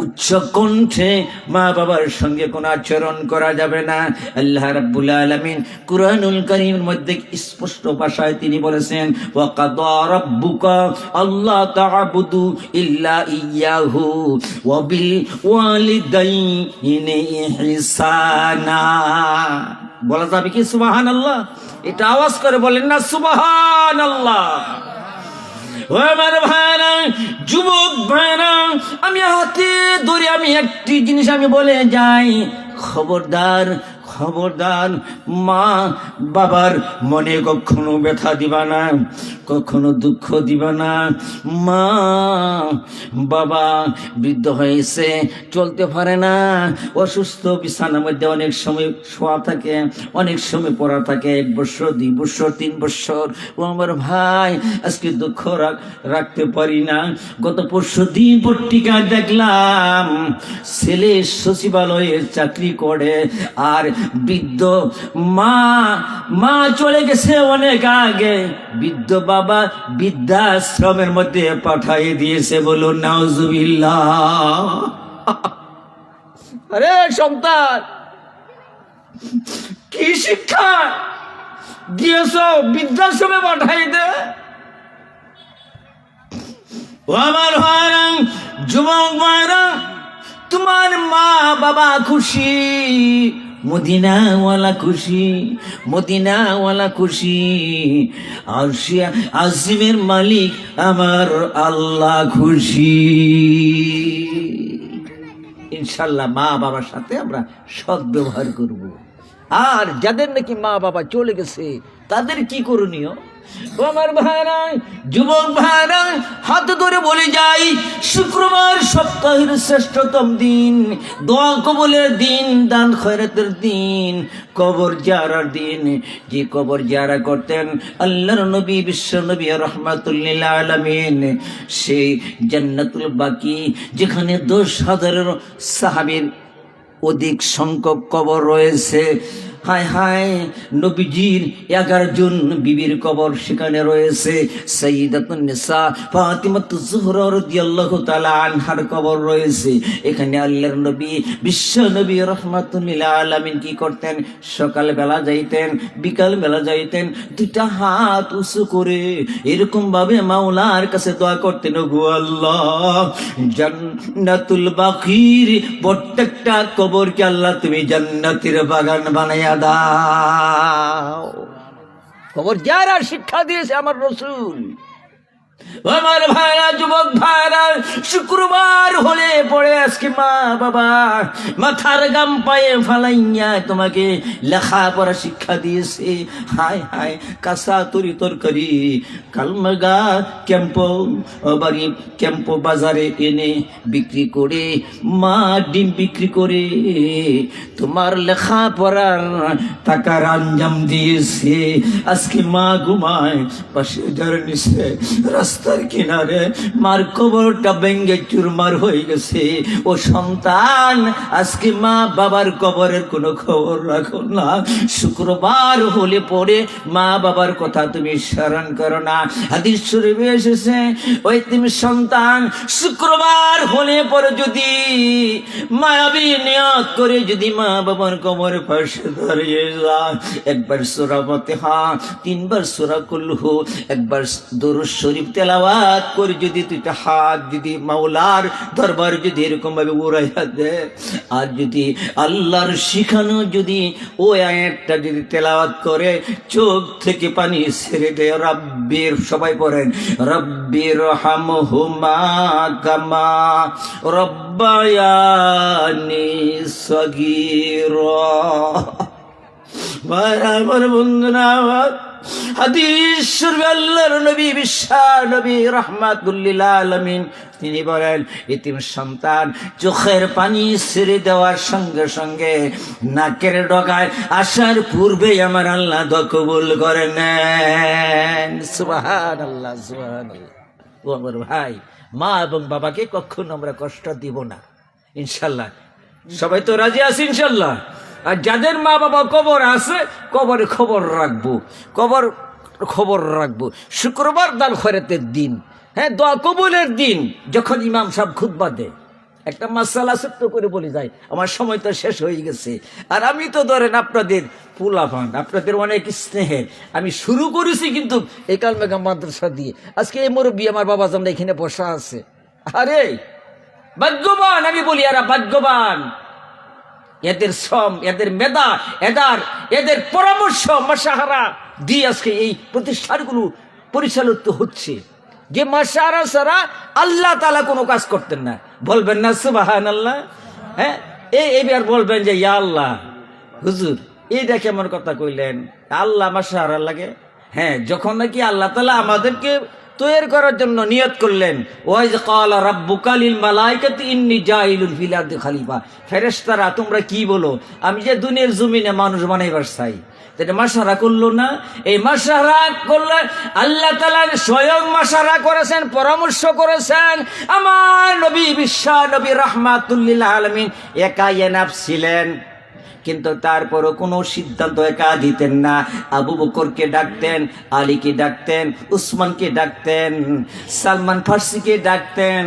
উচ্চ কণ্ঠে মা বাবার সঙ্গে কোনো আচরণ করা যাবে না। আল্লাহ রাব্বুল আলামিন কুরআনুল কারীমের মধ্যে স্পষ্ট ভাষায় তিনি বলেছেন, ওয়া কাদা রাব্বুকা আল্লা তা'বুদু ইল্লা ইয়াহু ওয়া বিল ওয়ালিদাইনি ইহসানা। বলা যাবে কি সুবহানাল্লাহ? এটা আওয়াজ করে বলেন না সুবহানাল্লাহ। ও আমার ভাইরা, যুবক ভাইরা, আমি হাতে ধরে আমি একটি জিনিস আমি বলে যাই, খবরদার খবরদার, মা বাবার মনে কখনো ব্যথা দিবা না, কখনো দুঃখ দিবা না। মা বাবা বৃদ্ধ হয়েছে, চলতে পারে না, অসুস্থ, বিছানার মধ্যে অনেক সময় শোয়া থাকে, অনেক সময় পড়া থাকে, 1 বছর 2 বছর 3 বছর। ও আমার ভাই, আজকে দুঃখ রাখতে পারি না। গত পরশু দিন পত্রিকা দেখলাম, ছেলে সচিবালয়ে চাকরি করে, আর বৃদ্ধ মা চলে গেছে অনেক আগে, বৃদ্ধ বাবা বৃদ্ধাশ্রমের মধ্যে পাঠিয়ে দিয়েছে। বলুন নাউজুবিল্লাহ। আরে সন্তান, কি শিক্ষা দিয়েছ, বৃদ্ধাশ্রমে পাঠাই দে। ও আমার ভাইরা, যুবক ভাইরা, তোমার মা বাবা খুশি, মদিনাওয়ালা খুশি, মদিনাওয়ালা খুশি, আরশে আজিমের মালিক আমার আল্লাহ খুশি। ইনশাল্লাহ মা বাবার সাথে আমরা সদ্ব্যবহার করব। আর যাদের নাকি মা বাবা চলে গেছে তাদের কি করণীয়? ও আমার ভাইরা, যুবক ভাইরা, হাত ধরে বলে যাই, শুক্রবার সপ্তাহের শ্রেষ্ঠতম দিন, দোয়া কবুলের দিন, দান খয়রাতের দিন, কবর জিয়ারার দিন। যে কবর জিয়ারা করতেন আল্লাহর নবী, বিশ্ব নবী রাহমাতুল লিল আলামিন, সেই জান্নাতুল বাকি, যেখানে 10,000 সাহাবীর অধিক সংখ্যক কবর রয়েছে। হায় হায়, নবীজির 11 জন বিবির কবর সেখানে রয়েছে। সাইয়্যিদাতুন নিসা ফাতিমাতুজ জোহরা রাদিয়াল্লাহু তাআলা আনহার কবর রয়েছে। এখানে আল্লাহর নবী, বিশ্ব নবী রাহমাতুল লিল আলামিন কি করতেন? সকাল বেলা যাইতেন, বিকাল বেলা যাইতেন, দুইটা হাত উঁচু করে এরকম ভাবে মাওলার কাছে দোয়া করতেন, গো আল্লাহ, জান্নাতুল বাকির প্রত্যেকটা কবরকে আল্লাহ তুমি জান্নাতের বাগান বানাইয়া দাও। কবর জিয়ারার শিক্ষা দিয়েছে আমার রাসূল। আমার ভাইরা, যুবক ভাইরা, শুক্রবার হলে পড়ে আজকে মা বাবা মাথার গাম পায়ে ফালাইয়া তোমাকে লেখাপড়া শিক্ষা দিয়েছে। হায় হায়, কাঁচা তরি তরকারি কালমাগা বাড়ি ক্যাম্প বাজারে এনে বিক্রি করে, মা ডিম বিক্রি করে তোমার লেখাপড়ার টাকার আঞ্জাম দিয়েছে। আজকে মা ঘুমায় পাশে যার নিচে রাস্তার কিনারে, মার কবরটা ভেঙ্গে চুরমার হয়ে গেছে। ও সন্তান, আজকে মা বাবার কবরের কোনো খবর রাখো না। শুক্রবার হলে পরে মা বাবার কথা তুমি স্মরণ করো না। হাদিস শরীফে এসেছে, ওই তুমি সন্তান শুক্রবার হলে পরে যদি মায়াবী নিয়ত করে যদি মা বাবার কবরের পাশে দাঁড়িয়ে যায়, একবার সূরা ফাতিহা, 3 বার সূরা কুলহু, একবার দুরূদ শরীফ তেলাওয়াত করে যদি তুইটা হাত যদি মাওলার দরবার যদি এরকম ভাবে উড়াইয়া দে, আর যদি আল্লাহর শিখানো যদি ওই আয়াতটা যদি তেলাওয়াত করে চোখ থেকে পানি ছেড়ে দেয়, রাব্বির, সবাই পড়েন, রাব্বির হামহুমা কামা রব্বায়ানি সগীরা। আমার বন্ধুরা, হাদিস শরীফে আল্লাহর নবী, বিশ্ব নবী রাহমাতুল লিল আলামিন, তিনি বলেন, এতিম সন্তান চোখের পানি ছেড়ে দেওয়ার সঙ্গে সঙ্গে নাকের ডগায় আসার পূর্বে আমার আল্লাহ দোয়া কবুল করে নেন। সুবহানাল্লাহ, সুবহানাল্লাহ। ও আমার ভাই, মা এবং বাবাকে কখনো আমরা কষ্ট দিব না, ইনশাল্লাহ। সবাই তো রাজি আছে ইনশাল্লাহ? আর যাদের মা বাবা কবর আছে, কবরে খবর রাখবো, কবর খবর রাখবো। শুক্রবার দান খয়রাতের দিন, হ্যাঁ, দোয়া কবুলের দিন, যখন ইমাম সাহেব খুতবা দেয়, একটা মাসালা ছোট্ট করে বলে যায়, আমার সময় তো শেষ হয়ে গেছে। আর আমি তো ধরেন আপনাদের পোলাপান, আপনাদের অনেক স্নেহের, আমি শুরু করেছি কিন্তু এই কালমেঘা মাদ্রাসা দিয়ে। আজকে এই মুরব্বী আমার বাবা জামরা এখানে বসা আছে। আরে ভাগ্যবান, আমি বলি এরা ভাগ্যবান। এদের শ্রম, এদের মেধা, এদের পরামর্শ মাশাহারা দিয়ে আজকে এই প্রতিষ্ঠানগুলো পরিচালিত হচ্ছে। যে মাশাহারা ছাড়া আল্লাহ তাআলা কোনো কাজ করতেন না। বলবেন না সুবহানাল্লাহ? হ্যাঁ, এইবার বলবেন যে ইয়া আল্লাহ, হুজুর এইটা কেমন কথা কইলেন? আল্লাহ মাশাহারা লাগে? হ্যাঁ, যখন নাকি আল্লাহ তাআলা আমাদেরকে তৈরি করার জন্য নিয়ত করলেন, ওয়াইজ ক্বালা রাব্বুকা লিল মালাইকাতি ইন্নী জাইলুন ফিল আরদি খলিফা, ফেরেশতারা তোমরা কি বলো, আমি যে দুনিয়ার জমিনে মানুষ বানাইবার চাই। এটা মাশারা করলো না? এই মাশারা করলে আল্লাহ তাআলা স্বয়ং মাশারা করেছেন, পরামর্শ করেছেন। আমার নবী, বিশ্ব নবী রাহমাতুল লিল আলামিন একা এনাফ ছিলেন, কিন্তু তারপরও কোনো সিদ্ধান্ত একা দিতেন না। আবু বকরকে ডাকতেন, আলীকে ডাকতেন, উসমানকে ডাকতেন, সালমান ফার্সিকে ডাকতেন।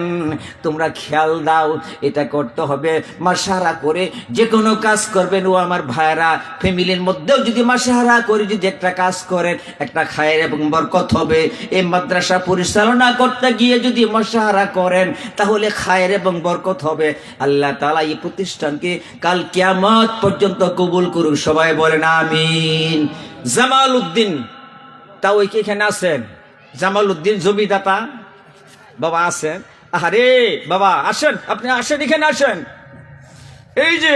তোমরা খেয়াল দাও, এটা করতে হবে। মাশারা করে যে কোনো কাজ করবেন ও আমার ভাইরা, ফ্যামিলির মধ্যেও যদি মাশারা করে যদি একটা কাজ করেন, একটা খায়ের এবং বরকত হবে। এই মাদ্রাসা পরিচালনা করতে গিয়ে যদি মাশারা করেন, তাহলে খায়ের এবং বরকত হবে। আল্লাহ তাআলা এই প্রতিষ্ঠানকে কাল কিয়ামত পর্যন্ত কবুল করুক। সবাই বলেন আমিন। জামাল উদ্দিন তাও কি এখানে আছেন? জামাল উদ্দিন জমিদাতা বাবা আছেন? আরে বাবা আসেন, আপনি আসেন, এখানে আসেন। এই যে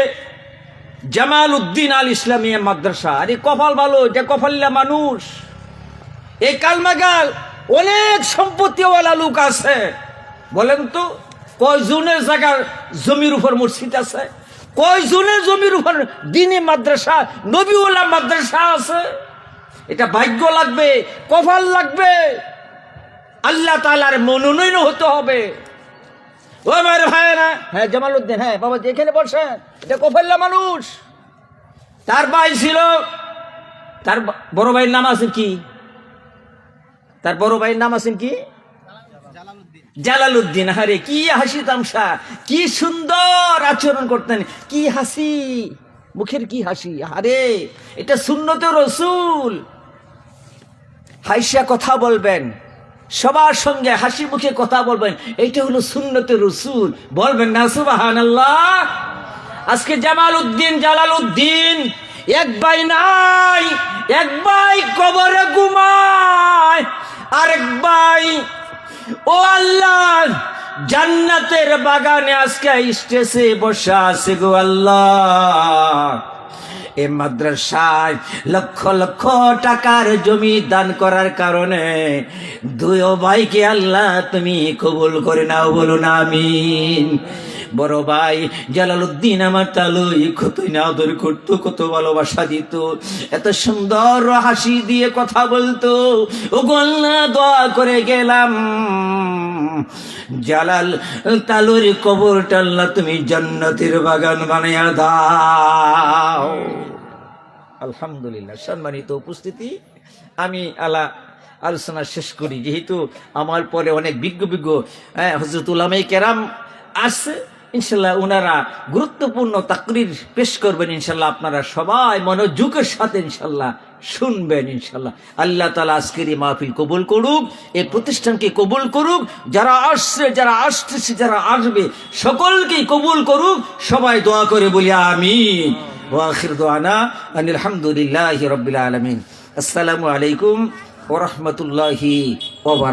জামাল উদ্দিন আল ইসলামিয়া মাদ্রাসা, আরে কপাল ভালো, এটা কপাল্লা মানুষ। এই কালমাগাল অনেক সম্পত্তিওয়ালা লোক আছে। বলেন তো কয়জনের জায়গার জমির উপর মসজিদ আছে? কয়জনের জমির উপর দ্বীনি মাদ্রাসা, নবীওয়ালা মাদ্রাসা আছে? এটা ভাগ্য লাগবে, কপাল লাগবে, আল্লাহ তাআলার মনোনয়ন হতে হবে। ও আমার ভাইরা, হ্যাঁ জামাল উদ্দিন, হ্যাঁ বাবা এখানে বসেন, এটা কপাল্লা মানুষ। তার ভাই ছিল, তার বড় ভাইয়ের নাম আছে কি? তার বড় ভাইয়ের নাম আছেন কি? জালালউদ্দিন। আরে কি হাসি তামসা, কি সুন্দর আচরণ করতেন, কি হাসি, মুখের কি হাসি। আরে এটা সুন্নতে রাসূল। হাসিয়া কথা বলবেন, সবার সঙ্গে হাসি মুখে কথা বলবেন, এইটা হলো সুন্নতে রাসূল। বলবেন না সুবহানাল্লাহ? আজকে জালালউদ্দিন এক ভাই নাই, এক ভাই কবরে ঘুমায়, আরেক ভাই ও আল্লাহ জান্নাতের বাগানে আজকে স্টেজে বসা আছে গো আল্লাহ। এই মাদ্রাসায় লক্ষ লক্ষ টাকার জমি দান করার কারণে দুই ভাইকে আল্লাহ তুমি কবুল করে নাও, বলুন আমিন। বড় ভাই জালালউদ্দিন আমার তালুই কতই না আদর করতো, কত ভালোবাসা দিত, এত সুন্দর হাসি দিয়ে কথা বলতো। ও গো আল্লাহ দোয়া করে গেলাম, জালাল তালুর কবরটা আল্লাহ তুমি জান্নাতের বাগান বানাইয়া দাও। আলহামদুলিল্লাহ। সম্মানিত উপস্থিতি, আমি আলোচনা শেষ করি। যেহেতু আমার পরে অনেক বিজ্ঞ হযরত উলামায়ে কেরাম আসছে, ইনশাল্লাহ ওনারা গুরুত্বপূর্ণ তাকরির পেশ করবেন। ইনশাল্লাহ আপনারা সবাই মনোযোগের সাথে ইনশাল্লাহ শুনবেন। ইনশাল্লাহ আল্লাহ তাআলা আজকের এই মাহফিল কবুল করুক, এই প্রতিষ্ঠানকে কবুল করুক, যারা আসছে, যারা আসতেছে, যারা আসবে সকলকেই কবুল করুক। সবাই দোয়া করে বলি আমিন। ওয়া আখির দুআনা আনিল হামদুলিল্লাহি রাব্বিল আলামিন। আসসালামু আলাইকুম ওয়া রাহমাতুল্লাহি ওয়া বারাকাতুহু।